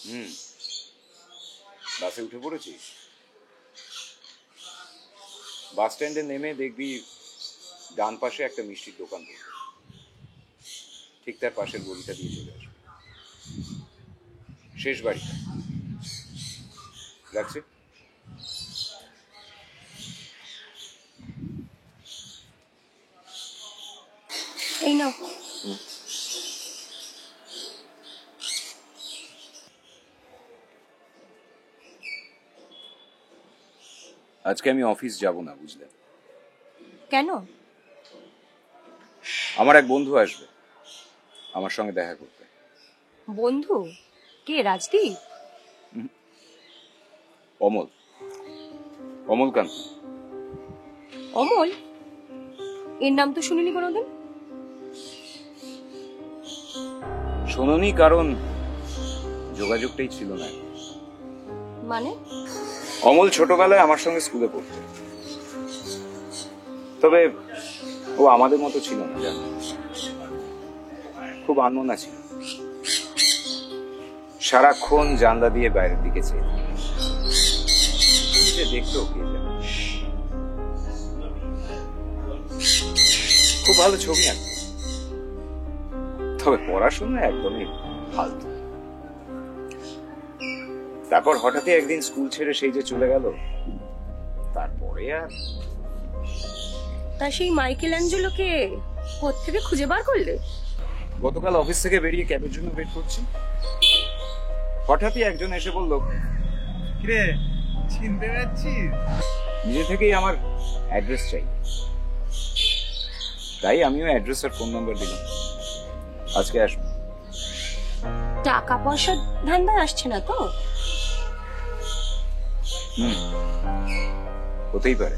হুম, বাসে উঠে পড়েছিস? বাস স্ট্যান্ডে নেমে দেখবি ডান পাশে একটা মিষ্টির দোকান পড়বে, ঠিক তার পাশের গলিটা দিয়ে চলে আসবে, শেষ বাড়িটা লাগছে। এই নাও। আজকে আমি অফিস যাব না, বুঝলে? কেন? আমার এক বন্ধু আসবে আমার সঙ্গে দেখা করতে। বন্ধু? কে, রাজদীপ? অমল, অমলকান্ত। অমল? এর নাম তো শুনিনি কোনোদিন। শোনোনি কারণ যোগাযোগটাই ছিল না। মানে? অমল ছোটবেলায় আমার সঙ্গে স্কুলে পড়তো, তবে ও আমাদের মতো ছিল না, জানো, খুব আনমনা ছিল। সারাক্ষণ জানলা দিয়ে বাইরের দিকে চেয়ে দেখতো, কে জানে। খুব ভালো ছবি আঁকতো, তবে পড়াশোনা একদমই ফালতু। তারপর হঠাৎই একদিন স্কুল ছেড়ে সেই যে চলে গেল, তারপরে আর। তা সেই মাইকেল অ্যাঞ্জেলোকে কোত্থেকে খুঁজে বার করলে? গতকাল অফিস থেকে বেরিয়ে ক্যাবের জন্য ওয়েট করছি, হঠাৎই একজন এসে বলল, কিরে চিনতে পারছিস? নিজে থেকেই আমার অ্যাড্রেস চাই। তাই আমিও অ্যাড্রেস আর ফোন নাম্বার দিলাম, আজকে আসবো। টাকা পয়সার ধান্দায় আসছে না তো? হতেই পারে,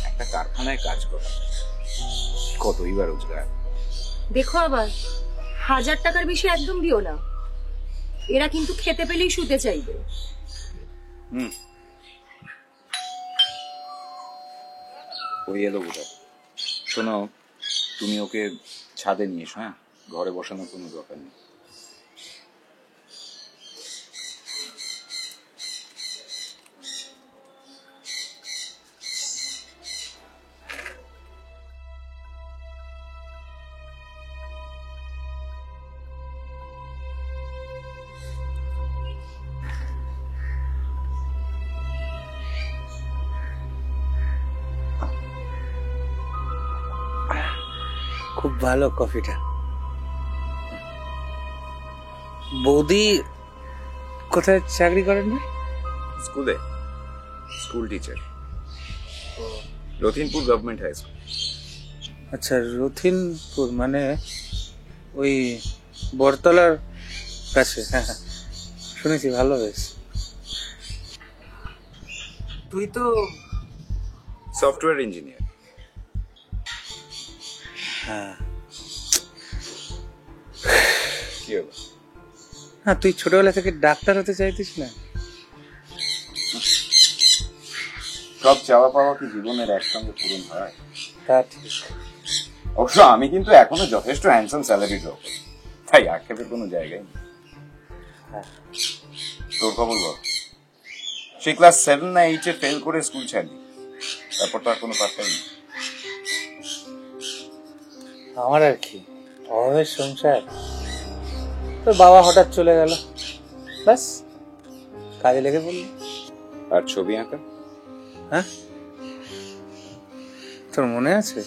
একটা কারখানায় কাজ করা কতই বা রোজগার। দেখো আবার 1000 টাকার বেশি একদম দিও না, এরা কিন্তু খেতে পেলেই শুতে চাইবে। ওই এলো বোধ। শোনো, তুমি ওকে ছাদে নিয়ে এসো, হ্যাঁ? ঘরে বসানোর কোনো দরকার নেই। খুব ভালো কফিটা। বৌদি কোথায় চাকরি করেন না? স্কুলে, school teacher, Rathinpur government high school. আচ্ছা, রথিনপুর মানে ওই বরতলার কাছে? হ্যাঁ হ্যাঁ, শুনেছি, ভালো বেশ। তুই তো সফটওয়্যার ইঞ্জিনিয়ার। হ্যাঁ কি হলো? হ্যাঁ, তুই ছোটবেলা থেকে ডাক্তার হতে চাইতিস না? সব চাওয়া পাওয়া কি জীবনের একসঙ্গে পূরণ হয়? তা ঠিক। অবশ্য আমি কিন্তু এখনো যথেষ্ট হ্যান্ডসাম স্যালারি ড্র করি, তাই আক্ষেপের কোনো জায়গায় নেই। তোর খবর বল। সেই ক্লাস 7 না 8 এ ফেল করে স্কুল ছাড়লি, তারপর তো আর কোনো পাত্তাই নেই। আমার আর কি, অভাবের সংসার। তোর বাবা হঠাৎ চলে গেল, ব্যাস কাজে লেগে পড়লি। আর ছবি আঁকা? হ্যাঁ, তোর মনে আছে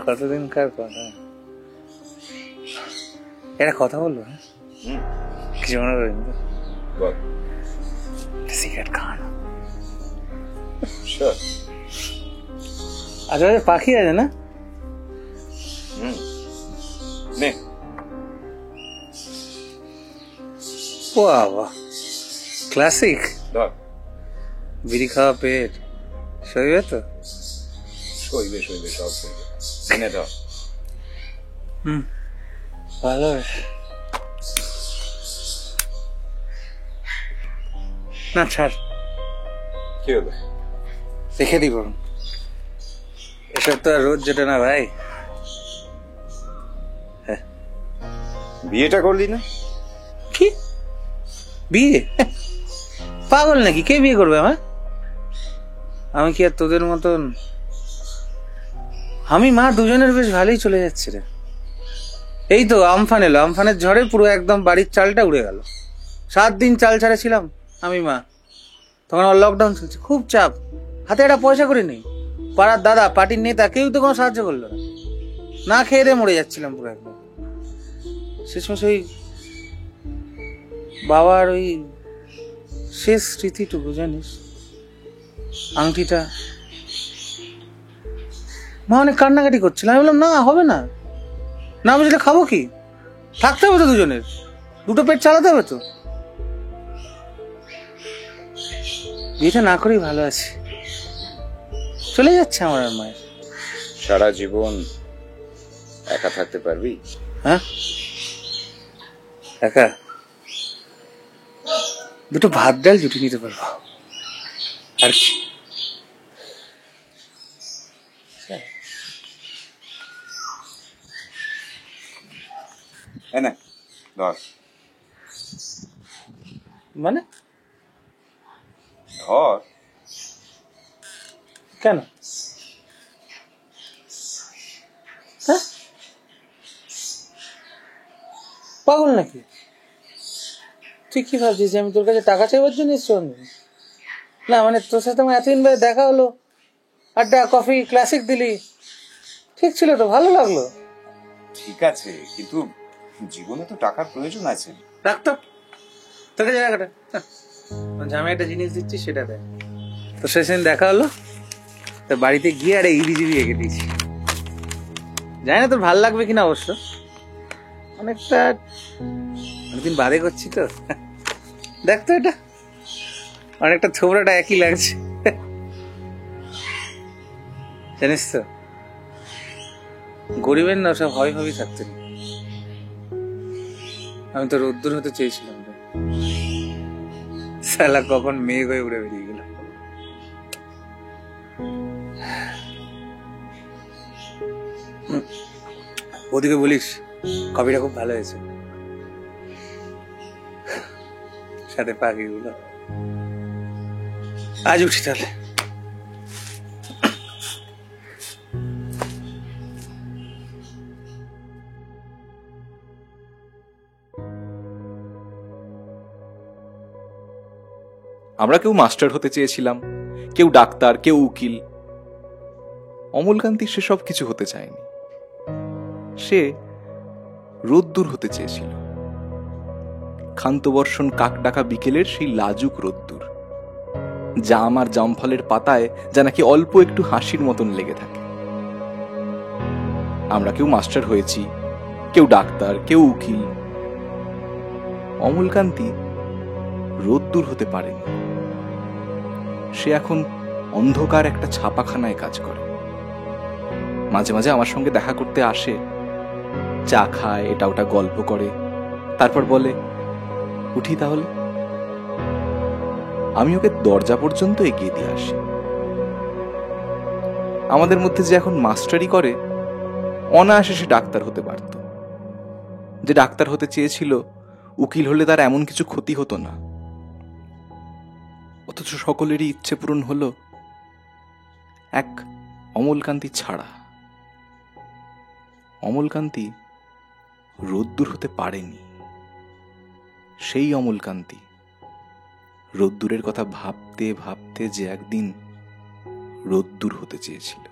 কতদিনকার কথা? একটা কথা বলবো? হ্যাঁ, কিছু মনে করিনি তো? বল। সিগারেট খাওয়ানো। শিওর। আচ্ছা, পাখি আছে না? নে। বাবা, ক্লাসিক। ধর। বিড়ি খাওয়া পেট সইবে তো? সইবে সইবে, সব সইবে। এনে ধর। ভালো। না ছাড়, কি হলো? রেখে দিব। এসব তো আর রোজ জোটে না ভাই। বিয়েটা করলি না? কি বিয়ে? পাগল নাকি? কে বিয়ে করবে আমার? আমি কি আর তোদের মতন? আমি মা দুজনের বেশ ভালোই চলে যাচ্ছে রে। এই তো আমফান এলো, আমফানের ঝড়ে পুরো একদম বাড়ির চালটা উড়ে গেল। 7 দিন চাল ছাড়া ছিলাম আমি মা। তখন আমার লকডাউন চলছে, খুব চাপ, হাতে একটা পয়সা করে নেই। পাড়ার দাদা, পার্টির নেতা, কেউ তো কোনো সাহায্য করলো না। না খেয়ে দিয়ে মরে যাচ্ছিলাম পুরো একদম। শেষমেশ ওই বাবার ওই শেষ স্মৃতিটুকু জানিস, আংটিটা, মা অনেক কান্নাকাটি করছিল। আমি বললাম না, হবে না, না বুঝলে খাবো কি? থাকতে হবে তো দুজনের, দুটো পেট চালাতে হবে তো। বিয়েটা না করেই ভালো আছে। চলে যাচ্ছে আমার আর মায়ের। সারা জীবন একা থাকতে পারবি? হ্যাঁ, একা দুটো ভাত ডাল জুটি নিতে পারবো আর কি। না ধর মানে ধর, কেন? হ্যাঁ, পাগল নাকি? তুই কি ভাবছিস যে আমি তোর কাছে টাকা চাইবার জন্য এসছি? না মানে তোর সাথে আমার এতদিন বাদে দেখা হলো, আড্ডা, কফি, ক্লাসিক দিলি, ঠিক ছিল তো, ভালো লাগলো। ঠিক আছে, কিন্তু জীবনে তো টাকার প্রয়োজন আছে। রাখতো তোর কাছে টাকাটা, আমি একটা জিনিস দিচ্ছি সেটা দেয়। তো সেদিন দেখা হলো, তো বাড়িতে গিয়ে আরে ইবিজিবি এঁকে দিয়েছি। জানি না তোর ভাল লাগবে কিনা অবশ্য, অনেকটা অনেকদিন বাদে করছি তো। দেখতো এটা অনেকটা ছোবরাটা একই লাগছে, জানিস তো। গরিবের না সব হয় হবেই থাকতেন। আমি তো রোদ্দুর হতে চেয়েছিলাম, শালা কখন মেঘ হয়ে উড়ে বেরিয়ে গেল। ওদিকে বলিস কফিটা খুব ভালো হয়েছে, সাথে পাখিগুলো। আজ উঠি তাহলে। আমরা কেউ মাস্টার হতে চেয়েছিলাম, কেউ ডাক্তার, কেউ উকিল। অমলকান্তি সেসব কিছু হতে চায়নি। সে রোদ্দুর হতে চেয়েছিল, ক্ষান্তবর্ষণ কাক ডাকা বিকেলের সেই লাজুক রোদ্দুর, জাম আর জামফলের পাতায় যা নাকি অল্প একটু হাসির মতন লেগে থাকে। আমরা কেউ মাস্টার হয়েছি, কেউ ডাক্তার, কেউ উকিল। অমলকান্তি রোদ্দুর হতে পারেনি। সে এখন অন্ধকার একটা ছাপাখানায় কাজ করে। মাঝে মাঝে আমার সঙ্গে দেখা করতে আসে, চা খায়, এটা ওটা গল্প করে, তারপর বলে উঠি তাহলে। আমি ওকে দরজা পর্যন্ত এগিয়ে দিয়ে আসি। আমাদের মধ্যে যে এখন মাস্টারি করে, অনায়াসে সে ডাক্তার হতে পারত। যে ডাক্তার হতে চেয়েছিল, উকিল হলে তার এমন কিছু ক্ষতি হতো না। অথচ সকলেরই ইচ্ছে পূরণ হলো, এক অমলকান্তি ছাড়া। অমলকান্তি রোদ্দুর হতে পারেনি। সেই অমলকান্তি রোদ্দুরের কথা ভাবতে ভাবতে যে একদিন রোদ্দুর হতে চেয়েছিল।